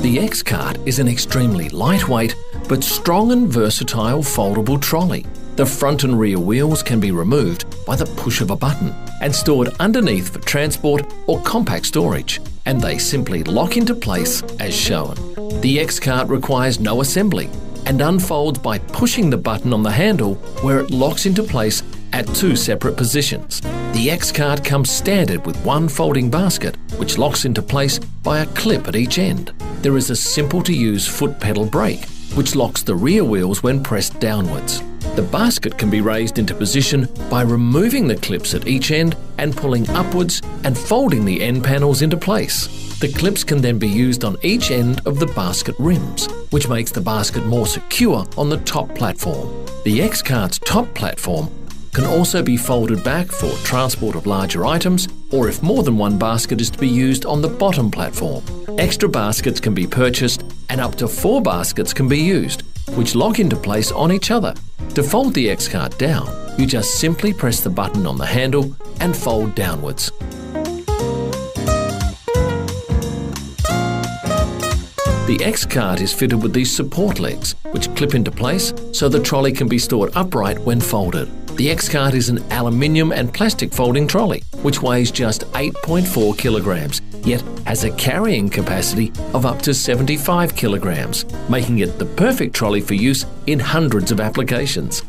The X Cart is an extremely lightweight but strong and versatile foldable trolley. The front and rear wheels can be removed by the push of a button and stored underneath for transport or compact storage, and they simply lock into place as shown. The X Cart requires no assembly and unfolds by pushing the button on the handle, where it locks into place at 2 separate positions. The X Cart comes standard with one folding basket, which locks into place by a clip at each end. There is a simple-to-use foot pedal brake, which locks the rear wheels when pressed downwards. The basket can be raised into position by removing the clips at each end and pulling upwards and folding the end panels into place. The clips can then be used on each end of the basket rims, which makes the basket more secure on the top platform. The X Cart's top platform can also be folded back for transport of larger items, or if more than one basket is to be used on the bottom platform. Extra baskets can be purchased and up to 4 baskets can be used, which lock into place on each other. To fold the X Cart down, you just simply press the button on the handle and fold downwards. The X Cart is fitted with these support legs, which clip into place so the trolley can be stored upright when folded. The X Cart is an aluminium and plastic folding trolley, which weighs just 8.4 kilograms, yet has a carrying capacity of up to 75 kilograms, making it the perfect trolley for use in hundreds of applications.